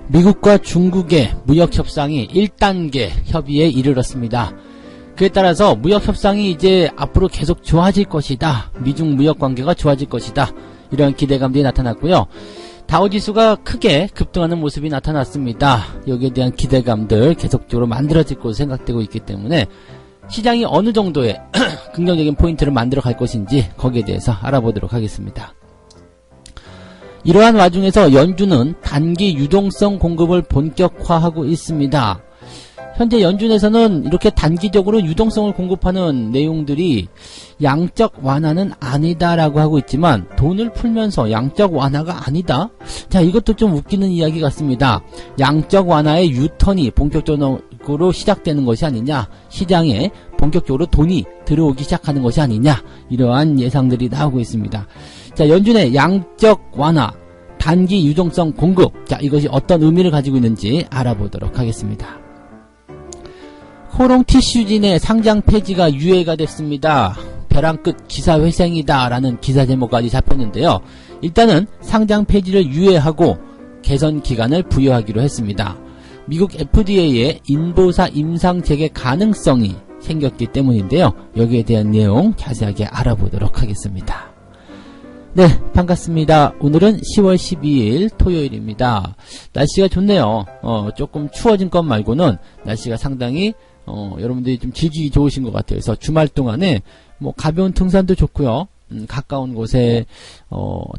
미국과 중국의 무역협상이 1단계 협의에 이르렀습니다. 그에 따라서 무역협상이 이제 앞으로 계속 좋아질 것이다. 미중 무역관계가 좋아질 것이다. 이런 기대감들이 나타났고요. 다우지수가 크게 급등하는 모습이 나타났습니다. 여기에 대한 기대감들 계속적으로 만들어질 것으로 생각되고 있기 때문에 시장이 어느 정도의 긍정적인 포인트를 만들어 갈 것인지 거기에 대해서 알아보도록 하겠습니다. 이러한 와중에서 연준은 단기 유동성 공급을 본격화하고 있습니다. 현재 연준에서는 이렇게 단기적으로 유동성을 공급하는 내용들이 양적 완화는 아니다라고 하고 있지만 돈을 풀면서 양적 완화가 아니다? 자, 이것도 좀 웃기는 이야기 같습니다. 양적 완화의 유턴이 본격적으로 시작되는 것이 아니냐, 시장에 본격적으로 돈이 들어오기 시작하는 것이 아니냐, 이러한 예상들이 나오고 있습니다. 자, 연준의 양적 완화, 단기 유동성 공급, 자, 이것이 어떤 의미를 가지고 있는지 알아보도록 하겠습니다. 코롱 티슈진의 상장 폐지가 유예가 됐습니다. 벼랑 끝 기사회생이다 라는 기사 제목까지 잡혔는데요. 일단은 상장 폐지를 유예하고 개선 기간을 부여하기로 했습니다. 미국 FDA의 인보사 임상 재개 가능성이 생겼기 때문인데요. 여기에 대한 내용 자세하게 알아보도록 하겠습니다. 네, 반갑습니다. 오늘은 10월 12일 토요일입니다. 날씨가 좋네요. 조금 추워진 것 말고는 날씨가 상당히 여러분들이 좀 즐기기 좋으신 것 같아요. 그래서 주말 동안에 뭐 가벼운 등산도 좋고요. 가까운 곳에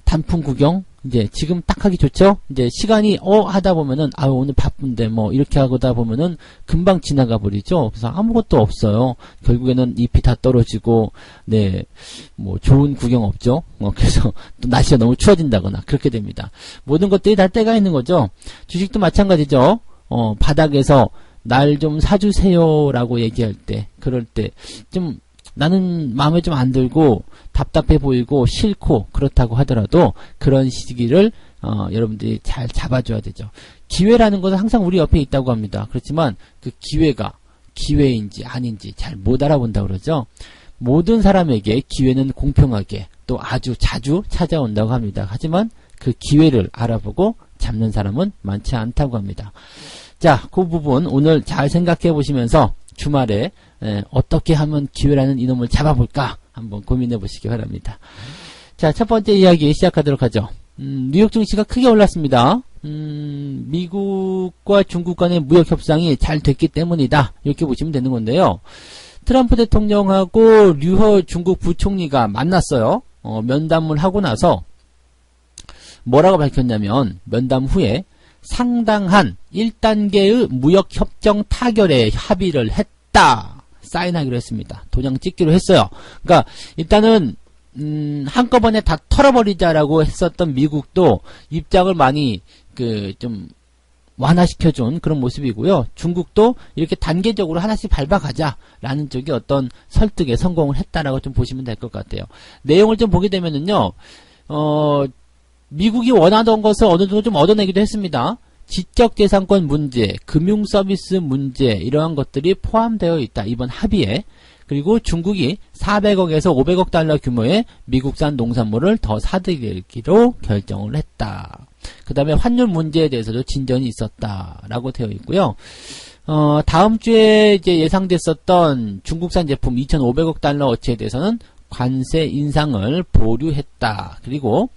단풍 구경 이제 지금 딱 하기 좋죠. 이제 시간이 하다 보면은 오늘 바쁜데 뭐 이렇게 하다 보면은 금방 지나가 버리죠. 그래서 아무것도 없어요. 결국에는 잎이 다 떨어지고 네 뭐 좋은 구경 없죠. 그래서 또 날씨가 너무 추워진다거나 그렇게 됩니다. 모든 것들이 다 때가 있는 거죠. 주식도 마찬가지죠. 바닥에서 날 좀 사주세요 라고 얘기할 때, 그럴 때 좀 나는 마음에 좀 안 들고 답답해 보이고 싫고 그렇다고 하더라도 그런 시기를 여러분들이 잘 잡아줘야 되죠. 기회라는 것은 항상 우리 옆에 있다고 합니다. 그렇지만 그 기회가 기회인지 아닌지 잘 못 알아본다고 그러죠. 모든 사람에게 기회는 공평하게 또 아주 자주 찾아온다고 합니다. 하지만 그 기회를 알아보고 잡는 사람은 많지 않다고 합니다. 자, 그 부분 오늘 잘 생각해 보시면서 주말에 어떻게 하면 기회라는 이놈을 잡아볼까 한번 고민해 보시기 바랍니다. 자, 첫 번째 이야기 시작하도록 하죠. 뉴욕 증시가 크게 올랐습니다. 미국과 중국 간의 무역 협상이 잘 됐기 때문이다. 이렇게 보시면 되는 건데요. 트럼프 대통령하고 류허 중국 부총리가 만났어요. 면담을 하고 나서 뭐라고 밝혔냐면 면담 후에 상당한 1단계의 무역협정 타결에 합의를 했다. 사인하기로 했습니다. 도장 찍기로 했어요. 그러니까 일단은 한꺼번에 다 털어버리자라고 했었던 미국도 입장을 많이 좀 완화시켜준 그런 모습이고요. 중국도 이렇게 단계적으로 하나씩 밟아가자라는 쪽이 어떤 설득에 성공을 했다라고 좀 보시면 될 것 같아요. 내용을 좀 보게 되면은요. 미국이 원하던 것을 어느 정도 좀 얻어내기도 했습니다. 지적재산권 문제, 금융서비스 문제 이러한 것들이 포함되어 있다. 이번 합의에. 그리고 중국이 400억에서 500억 달러 규모의 미국산 농산물을 더 사들이기로 결정을 했다. 그 다음에 환율 문제에 대해서도 진전이 있었다라고 되어 있고요. 다음 주에 이제 예상됐었던 중국산 제품 2,500억 달러 어치에 대해서는 관세 인상을 보류했다. 그리고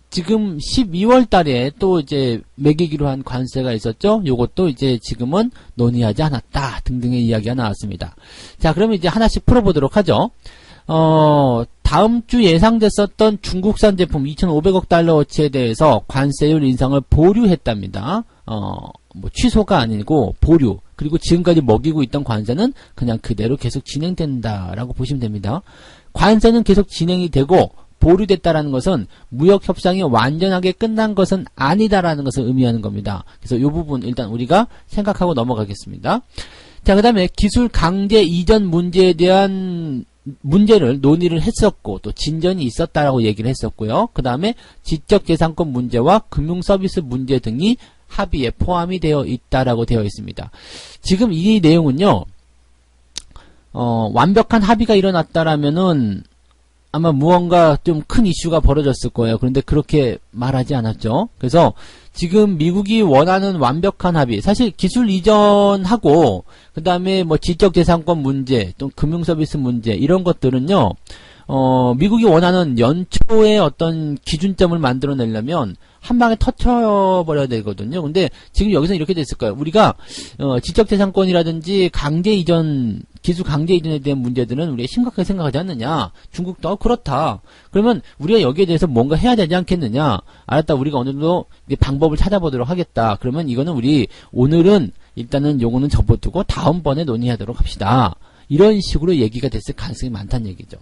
지금 12월 달에 또 이제 매기기로 한 관세가 있었죠. 요것도 이제 지금은 논의하지 않았다. 등등의 이야기가 나왔습니다. 자, 그러면 이제 하나씩 풀어보도록 하죠. 다음 주 예상됐었던 중국산 제품 2,500억 달러어치에 대해서 관세율 인상을 보류했답니다. 뭐 취소가 아니고 보류. 그리고 지금까지 먹이고 있던 관세는 그냥 그대로 계속 진행된다라고 보시면 됩니다. 관세는 계속 진행이 되고 보류됐다라는 것은 무역 협상이 완전하게 끝난 것은 아니다라는 것을 의미하는 겁니다. 그래서 이 부분 일단 우리가 생각하고 넘어가겠습니다. 자, 그 다음에 기술 강제 이전 문제에 대한 문제를 논의를 했었고 또 진전이 있었다라고 얘기를 했었고요. 그 다음에 지적재산권 문제와 금융서비스 문제 등이 합의에 포함이 되어 있다라고 되어 있습니다. 지금 이 내용은요. 완벽한 합의가 일어났다라면은 아마 무언가 좀 큰 이슈가 벌어졌을 거예요. 그런데 그렇게 말하지 않았죠. 그래서 지금 미국이 원하는 완벽한 합의, 사실 기술 이전하고 그 다음에 뭐 지적재산권 문제, 또 금융서비스 문제 이런 것들은요. 미국이 원하는 연초에 어떤 기준점을 만들어내려면 한 방에 터쳐버려야 되거든요. 근데 지금 여기서 이렇게 됐을 거예요. 우리가 지적재산권이라든지 강제 이전, 기술 강제 이전에 대한 문제들은 우리가 심각하게 생각하지 않느냐. 중국도 그렇다. 그러면 우리가 여기에 대해서 뭔가 해야 되지 않겠느냐. 알았다. 우리가 어느 정도 방법을 찾아보도록 하겠다. 그러면 이거는 우리 오늘은 일단은 요거는 접어두고 다음번에 논의하도록 합시다. 이런 식으로 얘기가 됐을 가능성이 많다는 얘기죠.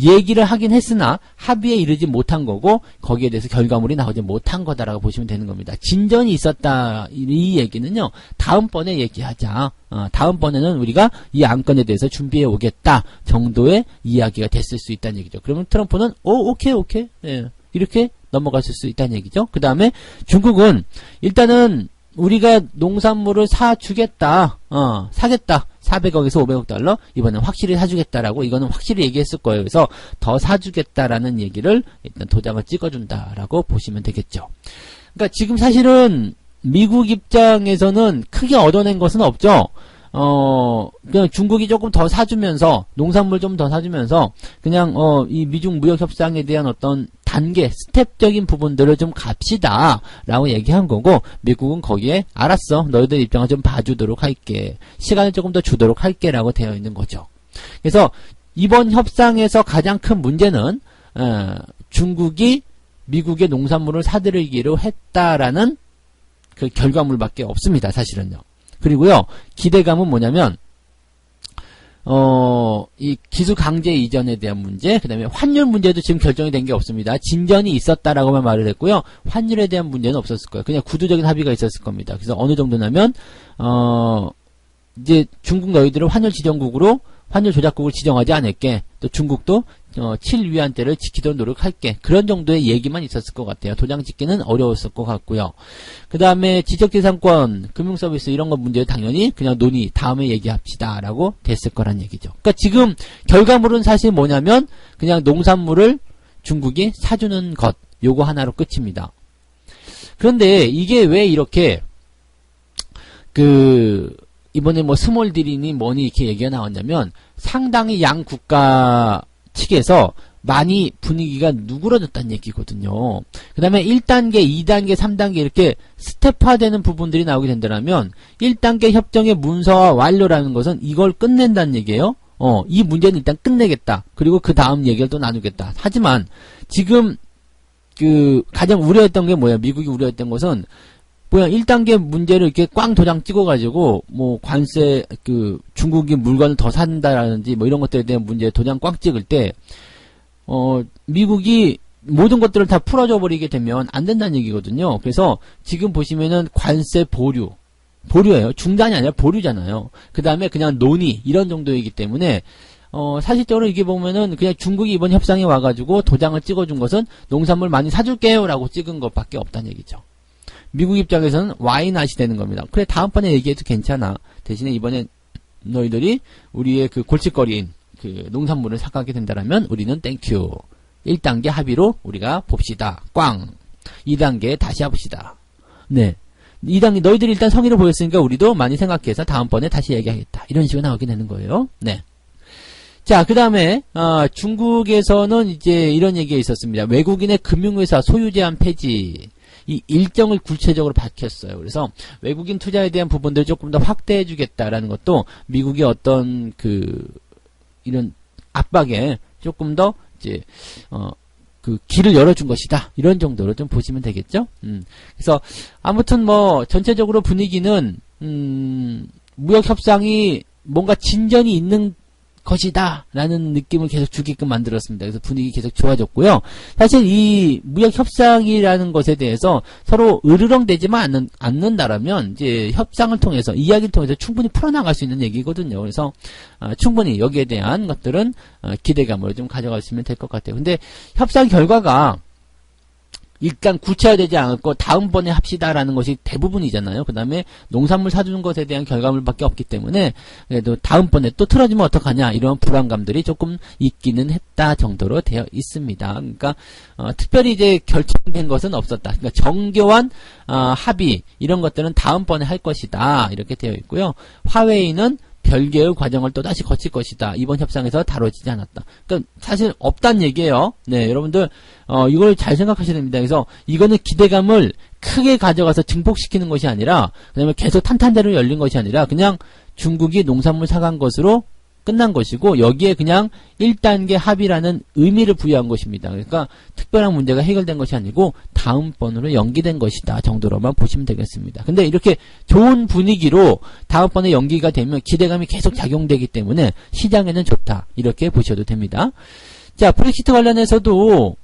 얘기를 하긴 했으나 합의에 이르지 못한 거고 거기에 대해서 결과물이 나오지 못한 거다라고 보시면 되는 겁니다. 진전이 있었다 이 얘기는요. 다음번에 얘기하자. 다음번에는 우리가 이 안건에 대해서 준비해 오겠다 정도의 이야기가 됐을 수 있다는 얘기죠. 그러면 트럼프는 오케이 네. 이렇게 넘어갔을 수 있다는 얘기죠. 그 다음에 중국은 일단은 우리가 농산물을 사주겠다. 사겠다. 400억에서 500억 달러 이번엔 확실히 사주겠다라고 이거는 확실히 얘기했을 거예요. 그래서 더 사주겠다라는 얘기를 일단 도장을 찍어준다라고 보시면 되겠죠. 그러니까 지금 사실은 미국 입장에서는 크게 얻어낸 것은 없죠. 그냥 중국이 조금 더 사주면서 농산물 좀 더 사주면서 그냥 이 미중 무역 협상에 대한 어떤 단계, 스텝적인 부분들을 좀 갑시다 라고 얘기한 거고 미국은 거기에 알았어. 너희들 입장을 좀 봐주도록 할게. 시간을 조금 더 주도록 할게 라고 되어 있는 거죠. 그래서 이번 협상에서 가장 큰 문제는 중국이 미국의 농산물을 사들이기로 했다라는 그 결과물밖에 없습니다. 사실은요. 그리고요, 기대감은 뭐냐면, 이 기술 강제 이전에 대한 문제, 그 다음에 환율 문제도 지금 결정이 된 게 없습니다. 진전이 있었다라고만 말을 했고요, 환율에 대한 문제는 없었을 거예요. 그냥 구두적인 합의가 있었을 겁니다. 그래서 어느 정도냐면, 이제 중국 너희들을 환율 지정국으로, 환율 조작국을 지정하지 않을게. 또 중국도 7위안대를 지키도록 노력할게. 그런 정도의 얘기만 있었을 것 같아요. 도장 찍기는 어려웠을 것 같고요. 그 다음에 지적재산권, 금융서비스 이런 거 문제 당연히 그냥 논의 다음에 얘기합시다 라고 됐을 거란 얘기죠. 그러니까 지금 결과물은 사실 뭐냐면 그냥 농산물을 중국이 사주는 것 요거 하나로 끝입니다. 그런데 이게 왜 이렇게 이번에 뭐 스몰 딜이니 뭐니 이렇게 얘기가 나왔냐면 상당히 양 국가 측에서 많이 분위기가 누그러졌다는 얘기거든요. 그 다음에 1단계, 2단계, 3단계 이렇게 스텝화되는 부분들이 나오게 된다면 1단계 협정의 문서화 완료라는 것은 이걸 끝낸다는 얘기예요. 이 문제는 일단 끝내겠다. 그리고 그 다음 얘기를 또 나누겠다. 하지만 지금 가장 우려했던 게 뭐야? 미국이 우려했던 것은 1단계 문제를 이렇게 꽝 도장 찍어가지고, 관세, 중국이 물건을 더 산다라든지, 이런 것들에 대한 문제 도장 꽝 찍을 때, 미국이 모든 것들을 다 풀어줘 버리게 되면 안 된다는 얘기거든요. 그래서 지금 보시면은 관세 보류예요. 중단이 아니라 보류잖아요. 그 다음에 그냥 논의, 이런 정도이기 때문에, 사실적으로 이게 보면은 그냥 중국이 이번 협상에 와가지고 도장을 찍어준 것은 농산물 많이 사줄게요 라고 찍은 것밖에 없다는 얘기죠. 미국 입장에서는 와이낫이 되는 겁니다. 그래, 다음번에 얘기해도 괜찮아. 대신에 이번에 너희들이 우리의 골칫거리인 농산물을 사가게 된다면 우리는 땡큐. 1단계 합의로 우리가 봅시다. 꽝. 2단계 다시 해봅시다. 네. 2단계 너희들이 일단 성의를 보였으니까 우리도 많이 생각해서 다음번에 다시 얘기하겠다. 이런 식으로 나오게 되는 거예요. 네. 자, 그 다음에 중국에서는 이제 이런 얘기가 있었습니다. 외국인의 금융회사 소유 제한 폐지. 이 일정을 구체적으로 밝혔어요. 그래서 외국인 투자에 대한 부분들을 조금 더 확대해 주겠다라는 것도 미국의 어떤 이런 압박에 조금 더 이제 길을 열어준 것이다. 이런 정도로 좀 보시면 되겠죠. 그래서 아무튼 전체적으로 분위기는 무역 협상이 뭔가 진전이 있는 것이다 라는 느낌을 계속 주게끔 만들었습니다. 그래서 분위기 계속 좋아졌고요. 사실 이 무역 협상이라는 것에 대해서 서로 으르렁대지만 않는다라면 이제 협상을 통해서 이야기를 통해서 충분히 풀어나갈 수 있는 얘기거든요. 그래서 충분히 여기에 대한 것들은 기대감으로 좀 가져가시면 될 것 같아요. 근데 협상 결과가 일단 구체화되지 않았고 다음번에 합시다라는 것이 대부분이잖아요. 그 다음에 농산물 사주는 것에 대한 결과물밖에 없기 때문에 그래도 다음번에 또 틀어지면 어떡하냐 이런 불안감들이 조금 있기는 했다 정도로 되어 있습니다. 그러니까 특별히 이제 결정된 것은 없었다. 그러니까 정교한 합의 이런 것들은 다음번에 할 것이다 이렇게 되어 있고요. 화웨이는 별개의 과정을 또다시 거칠 것이다. 이번 협상에서 다뤄지지 않았다. 그러니까 사실 없단 얘기예요. 네, 여러분들 이걸 잘 생각하셔야 됩니다. 그래서 이거는 기대감을 크게 가져가서 증폭시키는 것이 아니라 그다음에 계속 탄탄대로 열린 것이 아니라 그냥 중국이 농산물 사간 것으로 끝난 것이고 여기에 그냥 1단계 합의라는 의미를 부여한 것입니다. 그러니까 특별한 문제가 해결된 것이 아니고 다음번으로 연기된 것이다 정도로만 보시면 되겠습니다. 근데 이렇게 좋은 분위기로 다음번에 연기가 되면 기대감이 계속 작용되기 때문에 시장에는 좋다 이렇게 보셔도 됩니다. 자, 브렉시트 관련해서도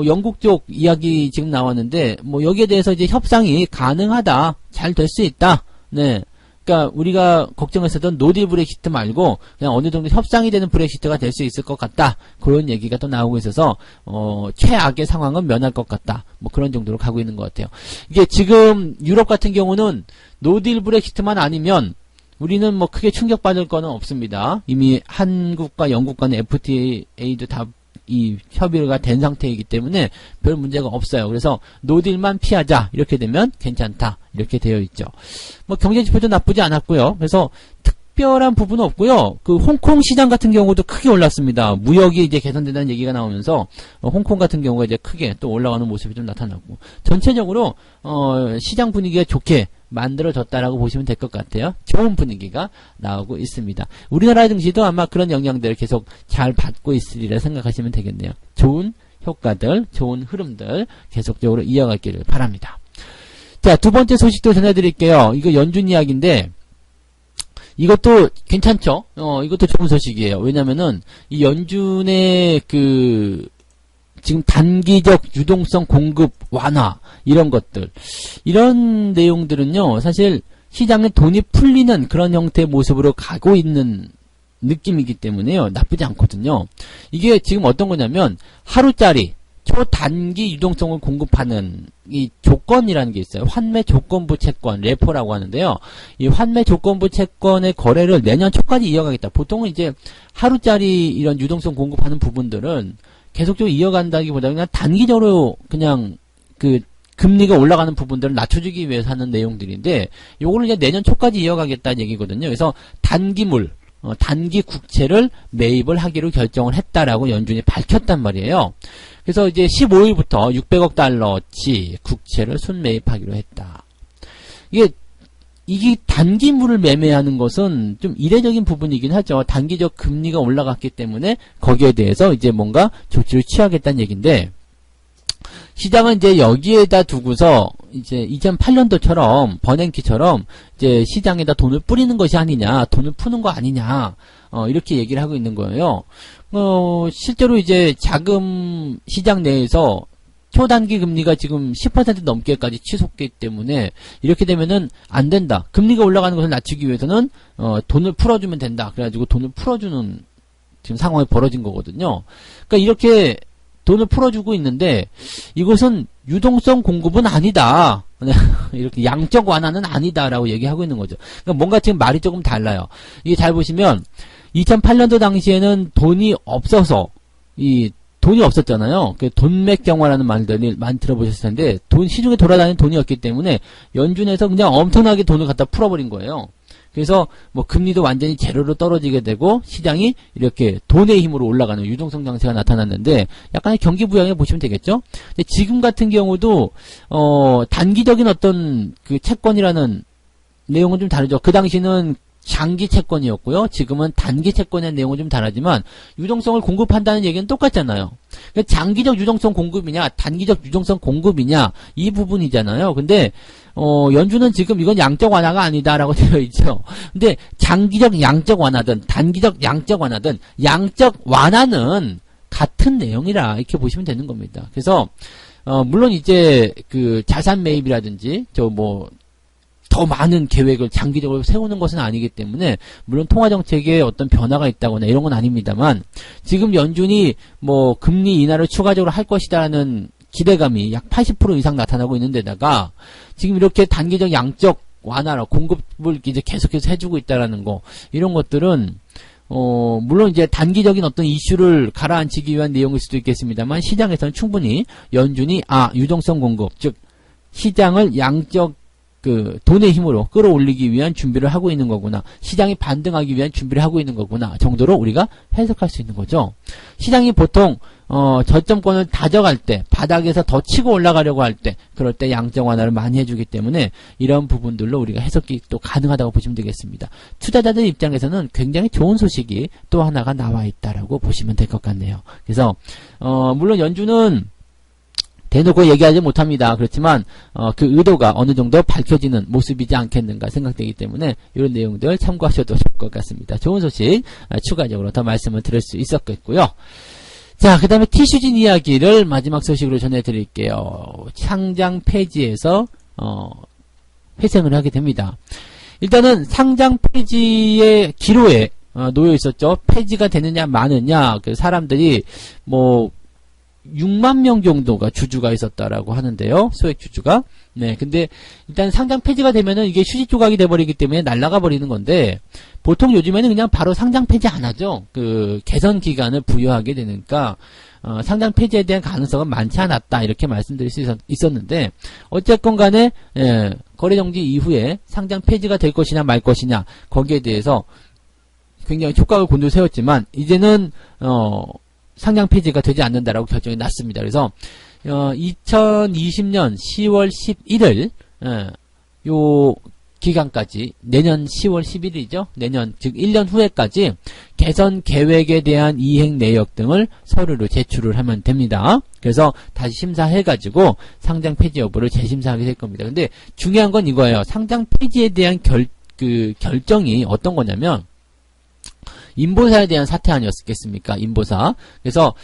영국 쪽 이야기 지금 나왔는데 뭐 여기에 대해서 이제 협상이 가능하다, 잘 될 수 있다. 네. 그러니까 우리가 걱정했었던 노딜 브렉시트 말고 그냥 어느 정도 협상이 되는 브렉시트가 될 수 있을 것 같다. 그런 얘기가 또 나오고 있어서 최악의 상황은 면할 것 같다. 뭐 그런 정도로 가고 있는 것 같아요. 이게 지금 유럽 같은 경우는 노딜 브렉시트만 아니면 우리는 뭐 크게 충격받을 거는 없습니다. 이미 한국과 영국 간의 FTA도 다 이 협의가 된 상태이기 때문에 별 문제가 없어요. 그래서 노딜만 피하자 이렇게 되면 괜찮다 이렇게 되어 있죠. 뭐 경제 지표도 나쁘지 않았고요. 그래서 특별한 부분은 없고요. 그 홍콩 시장 같은 경우도 크게 올랐습니다. 무역이 이제 개선된다는 얘기가 나오면서 홍콩 같은 경우가 이제 크게 또 올라가는 모습이 좀 나타났고 전체적으로 시장 분위기가 좋게 만들어졌다라고 보시면 될 것 같아요. 좋은 분위기가 나오고 있습니다. 우리나라 증시도 아마 그런 영향들을 계속 잘 받고 있으리라 생각하시면 되겠네요. 좋은 효과들, 좋은 흐름들 계속적으로 이어가기를 바랍니다. 자, 두 번째 소식도 전해드릴게요. 이거 연준 이야기인데 이것도 괜찮죠? 이것도 좋은 소식이에요. 왜냐면은 이 연준의 지금 단기적 유동성 공급 완화 이런 것들 이런 내용들은요 사실 시장에 돈이 풀리는 그런 형태의 모습으로 가고 있는 느낌이기 때문에요 나쁘지 않거든요. 이게 지금 어떤 거냐면 하루짜리 초단기 유동성을 공급하는 이 조건이라는 게 있어요. 환매 조건부 채권 레포라고 하는데요. 이 환매 조건부 채권의 거래를 내년 초까지 이어가겠다. 보통은 이제 하루짜리 이런 유동성 공급하는 부분들은 계속적으로 이어간다기보다는 그냥 단기적으로 그냥 금리가 올라가는 부분들을 낮춰주기 위해서 하는 내용들인데 요거는 이제 내년 초까지 이어가겠다는 얘기거든요. 그래서 단기물, 단기 국채를 매입을 하기로 결정을 했다라고 연준이 밝혔단 말이에요. 그래서 이제 15일부터 600억 달러치 국채를 순매입하기로 했다. 이게 단기물을 매매하는 것은 좀 이례적인 부분이긴 하죠. 단기적 금리가 올라갔기 때문에 거기에 대해서 이제 뭔가 조치를 취하겠다는 얘기인데 시장은 이제 여기에다 두고서 이제 2008년도처럼 버냉키처럼 이제 시장에다 돈을 뿌리는 것이 아니냐, 돈을 푸는 거 아니냐, 이렇게 얘기를 하고 있는 거예요. 실제로 이제 자금 시장 내에서 초단기 금리가 지금 10% 넘게까지 치솟기 때문에 이렇게 되면은 안 된다. 금리가 올라가는 것을 낮추기 위해서는 돈을 풀어주면 된다. 그래가지고 돈을 풀어주는 지금 상황이 벌어진 거거든요. 그러니까 이렇게 돈을 풀어주고 있는데 이것은 유동성 공급은 아니다. 이렇게 양적 완화는 아니다라고 얘기하고 있는 거죠. 그러니까 뭔가 지금 말이 조금 달라요. 이게 잘 보시면 2008년도 당시에는 돈이 없어서 돈이 없었잖아요. 돈맥 경화라는 말들이 많이 들어보셨을 텐데 시중에 돌아다니는 돈이었기 때문에 연준에서 그냥 엄청나게 돈을 갖다 풀어버린 거예요. 그래서 뭐 금리도 완전히 제로로 떨어지게 되고 시장이 이렇게 돈의 힘으로 올라가는 유동성 장세가 나타났는데 약간의 경기 부양에 보시면 되겠죠. 근데 지금 같은 경우도 단기적인 어떤 채권이라는 내용은 좀 다르죠. 그 당시는 장기 채권이었고요. 지금은 단기 채권의 내용은 좀 다르지만 유동성을 공급한다는 얘기는 똑같잖아요. 그러니까 장기적 유동성 공급이냐 단기적 유동성 공급이냐 이 부분이잖아요. 근데 연준은 지금 이건 양적 완화가 아니다라고 되어 있죠. 근데 장기적 양적 완화든 단기적 양적 완화든 양적 완화는 같은 내용이라 이렇게 보시면 되는 겁니다. 그래서 물론 이제 자산 매입이라든지 더 많은 계획을 장기적으로 세우는 것은 아니기 때문에 물론 통화정책에 어떤 변화가 있다거나 이런 건 아닙니다만 지금 연준이 금리 인하를 추가적으로 할 것이다라는 기대감이 약 80% 이상 나타나고 있는 데다가 지금 이렇게 단기적 양적 완화로 공급을 이제 계속해서 해주고 있다라는 거, 이런 것들은 물론 이제 단기적인 어떤 이슈를 가라앉히기 위한 내용일 수도 있겠습니다만, 시장에서는 충분히 연준이 유동성 공급, 즉 시장을 양적 돈의 힘으로 끌어올리기 위한 준비를 하고 있는 거구나, 시장이 반등하기 위한 준비를 하고 있는 거구나 정도로 우리가 해석할 수 있는 거죠. 시장이 보통 저점권을 다져갈 때, 바닥에서 더 치고 올라가려고 할 때, 그럴 때 양적 완화를 많이 해주기 때문에 이런 부분들로 우리가 해석이 또 가능하다고 보시면 되겠습니다. 투자자들 입장에서는 굉장히 좋은 소식이 또 하나가 나와 있다라고 보시면 될 것 같네요. 그래서 물론 연준은 대놓고 얘기하지 못합니다. 그렇지만 그 의도가 어느 정도 밝혀지는 모습이지 않겠는가 생각되기 때문에 이런 내용들 참고하셔도 좋을 것 같습니다. 좋은 소식 추가적으로 더 말씀을 드릴 수 있었겠고요. 자, 그 다음에 티슈진 이야기를 마지막 소식으로 전해드릴게요. 상장 폐지에서 회생을 하게 됩니다. 일단은 상장 폐지의 기로에 놓여 있었죠. 폐지가 되느냐 마느냐, 그 사람들이 6만 명 정도가 주주가 있었다라고 하는데요. 소액 주주가. 네, 근데 일단 상장 폐지가 되면은 이게 휴지 조각이 돼버리기 때문에 날아가 버리는 건데, 보통 요즘에는 그냥 바로 상장 폐지 안 하죠. 개선 기간을 부여하게 되니까 상장 폐지에 대한 가능성은 많지 않았다, 이렇게 말씀드릴 수 있었는데, 어쨌건 간에 거래 정지 이후에 상장 폐지가 될 것이냐 말 것이냐, 거기에 대해서 굉장히 촉각을 곤두세웠지만 이제는 상장 폐지가 되지 않는다라고 결정이 났습니다. 그래서 2020년 10월 11일 요 기간까지, 내년 10월 11일이죠. 내년, 즉 1년 후에까지 개선 계획에 대한 이행 내역 등을 서류로 제출을 하면 됩니다. 그래서 다시 심사해가지고 상장 폐지 여부를 재심사하게 될 겁니다. 근데 중요한 건 이거예요. 상장 폐지에 대한 결정이 어떤 거냐면, 인보사에 대한 사태 아니었겠습니까? 인보사. 그래서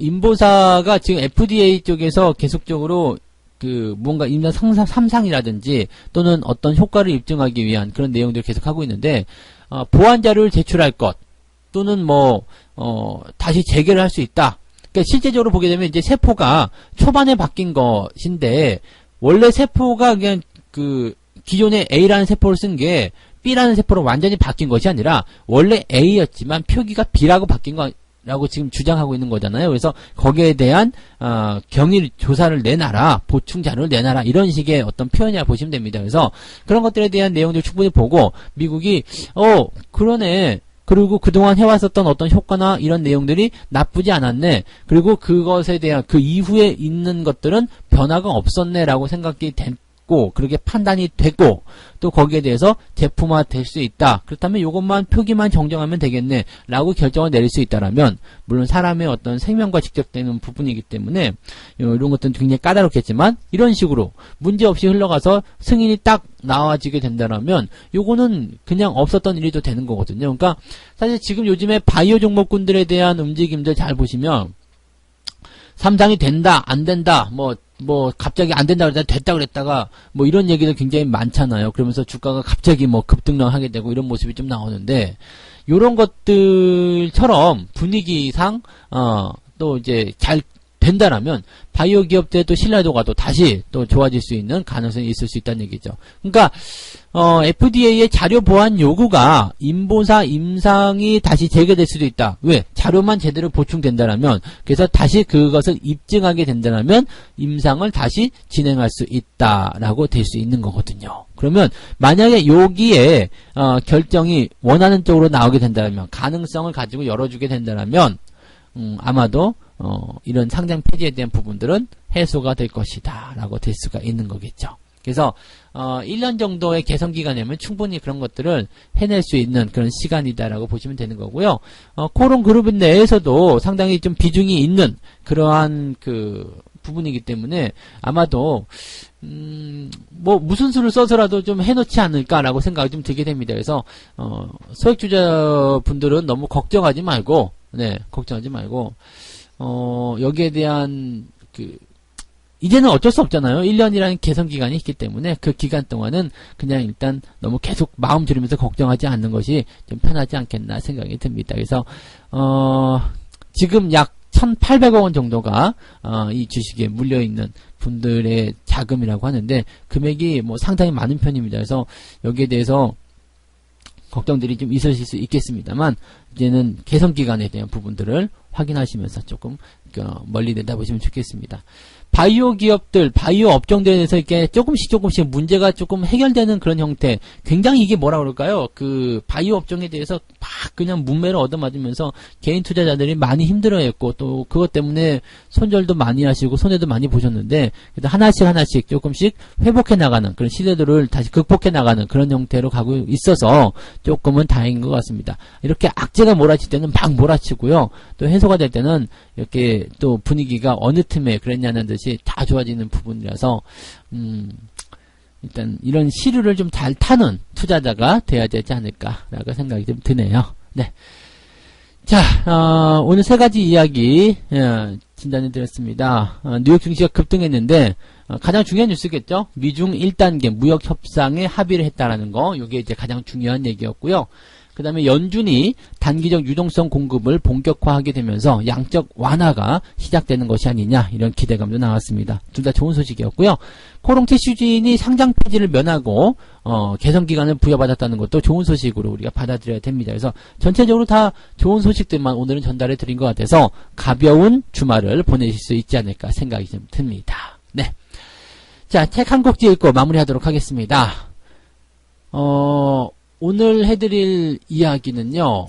인보사가 지금 FDA 쪽에서 계속적으로 뭔가 임상 3상이라든지 또는 어떤 효과를 입증하기 위한 그런 내용들을 계속 하고 있는데, 보완 자료를 제출할 것 또는 다시 재개를 할 수 있다. 그러니까 실제적으로 보게 되면 이제 세포가 초반에 바뀐 것인데, 원래 세포가 그냥 기존에 A라는 세포를 쓴 게 B라는 세포로 완전히 바뀐 것이 아니라 원래 A였지만 표기가 B라고 바뀐 거라고 지금 주장하고 있는 거잖아요. 그래서 거기에 대한 경위 조사를 내놔라, 보충 자료를 내놔라, 이런 식의 어떤 표현이라 보시면 됩니다. 그래서 그런 것들에 대한 내용들 충분히 보고 미국이 그러네, 그리고 그동안 해왔었던 어떤 효과나 이런 내용들이 나쁘지 않았네, 그리고 그것에 대한 그 이후에 있는 것들은 변화가 없었네라고 생각이 그렇게 판단이 되고, 또 거기에 대해서 제품화 될 수 있다. 그렇다면 이것만 표기만 정정하면 되겠네 라고 결정을 내릴 수 있다라면, 물론 사람의 어떤 생명과 직접되는 부분이기 때문에 이런 것들은 굉장히 까다롭겠지만, 이런 식으로 문제없이 흘러가서 승인이 딱 나와지게 된다라면 요거는 그냥 없었던 일이 또 되는 거거든요. 그러니까 사실 지금 요즘에 바이오 종목군들에 대한 움직임들 잘 보시면, 3상이 된다 안 된다, 갑자기 안 된다 그랬다가 됐다 그랬다가 이런 얘기들 굉장히 많잖아요. 그러면서 주가가 갑자기 급등하게 되고 이런 모습이 좀 나오는데, 요런 것들처럼 분위기상 또 이제 잘 된다라면 바이오 기업들의 또 신뢰도가 또 다시 또 좋아질 수 있는 가능성이 있을 수 있다는 얘기죠. 그러니까 FDA의 자료 보완 요구가 인보사 임상이 다시 재개될 수도 있다. 왜? 자료만 제대로 보충된다라면, 그래서 다시 그것을 입증하게 된다라면 임상을 다시 진행할 수 있다라고 될 수 있는 거거든요. 그러면 만약에 여기에 결정이 원하는 쪽으로 나오게 된다면, 가능성을 가지고 열어주게 된다라면 아마도 이런 상장 폐지에 대한 부분들은 해소가 될 것이다 라고 될 수가 있는 거겠죠. 그래서 1년 정도의 개선 기간이면 충분히 그런 것들을 해낼 수 있는 그런 시간이다라고 보시면 되는 거고요. 코론 그룹 내에서도 상당히 좀 비중이 있는 그러한 부분이기 때문에 아마도 무슨 수를 써서라도 좀 해놓지 않을까라고 생각이 좀 들게 됩니다. 그래서 소액주자분들은 너무 걱정하지 말고, 여기에 대한 이제는 어쩔 수 없잖아요. 1년이라는 개선 기간이 있기 때문에 그 기간 동안은 그냥 일단 너무 계속 마음 졸이면서 걱정하지 않는 것이 좀 편하지 않겠나 생각이 듭니다. 그래서 지금 약 1,800억 원 정도가 이 주식에 물려있는 분들의 자금이라고 하는데 금액이 뭐 상당히 많은 편입니다. 그래서 여기에 대해서 걱정들이 좀 있으실 수 있겠습니다만 이제는 개선 기간에 대한 부분들을 확인하시면서 조금 멀리 내다보시면 좋겠습니다. 바이오 기업들, 바이오 업종들에 대해서 이렇게 조금씩 문제가 조금 해결되는 그런 형태. 굉장히 이게 뭐라 그럴까요? 그 바이오 업종에 대해서 막 그냥 문매를 얻어맞으면서 개인 투자자들이 많이 힘들어했고 또 그것 때문에 손절도 많이 하시고 손해도 많이 보셨는데 그래도 하나씩 조금씩 회복해 나가는 그런 시대들을 다시 극복해 나가는 그런 형태로 가고 있어서 조금은 다행인 것 같습니다. 이렇게 악재가 몰아칠 때는 막 몰아치고요. 또 해소가 될 때는 이렇게 또 분위기가 어느 틈에 그랬냐는 듯이 다 좋아지는 부분이라서 일단 이런 시류를 좀 잘 타는 투자자가 돼야 되지 않을까라고 생각이 좀 드네요. 네. 자, 오늘 세 가지 이야기 진단해 드렸습니다. 뉴욕 증시가 급등했는데 가장 중요한 뉴스겠죠. 미중 1단계 무역 협상에 합의를 했다라는 거. 이게 이제 가장 중요한 얘기였고요. 그 다음에 연준이 단기적 유동성 공급을 본격화하게 되면서 양적 완화가 시작되는 것이 아니냐 이런 기대감도 나왔습니다. 둘 다 좋은 소식이었고요. 코롱 티슈진이 상장 폐지를 면하고 개선 기간을 부여받았다는 것도 좋은 소식으로 우리가 받아들여야 됩니다. 그래서 전체적으로 다 좋은 소식들만 오늘은 전달해 드린 것 같아서 가벼운 주말을 보내실 수 있지 않을까 생각이 좀 듭니다. 네. 자, 책 한 곡지 읽고 마무리하도록 하겠습니다. 오늘 해드릴 이야기는요.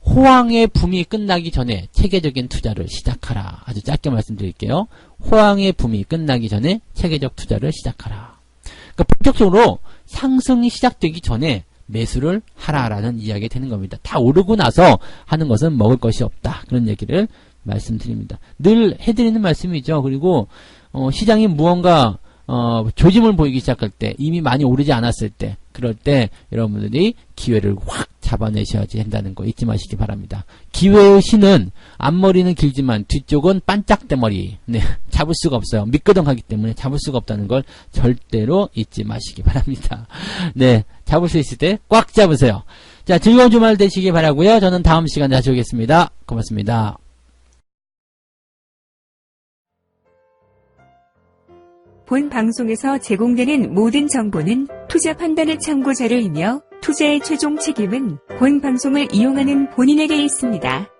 호황의 붐이 끝나기 전에 체계적인 투자를 시작하라. 아주 짧게 말씀드릴게요. 호황의 붐이 끝나기 전에 체계적 투자를 시작하라. 그러니까 본격적으로 상승이 시작되기 전에 매수를 하라라는 이야기가 되는 겁니다. 다 오르고 나서 하는 것은 먹을 것이 없다. 그런 얘기를 말씀드립니다. 늘 해드리는 말씀이죠. 그리고 시장이 무언가 조짐을 보이기 시작할 때, 이미 많이 오르지 않았을 때, 그럴 때 여러분들이 기회를 확 잡아내셔야지 한다는 거 잊지 마시기 바랍니다. 기회의 신은 앞머리는 길지만 뒤쪽은 반짝대머리. 네, 잡을 수가 없어요. 미끄덩하기 때문에 잡을 수가 없다는 걸 절대로 잊지 마시기 바랍니다. 네, 잡을 수 있을 때 꽉 잡으세요. 자, 즐거운 주말 되시기 바라고요. 저는 다음 시간에 다시 오겠습니다. 고맙습니다. 본 방송에서 제공되는 모든 정보는 투자 판단의 참고 자료이며 투자의 최종 책임은 본 방송을 이용하는 본인에게 있습니다.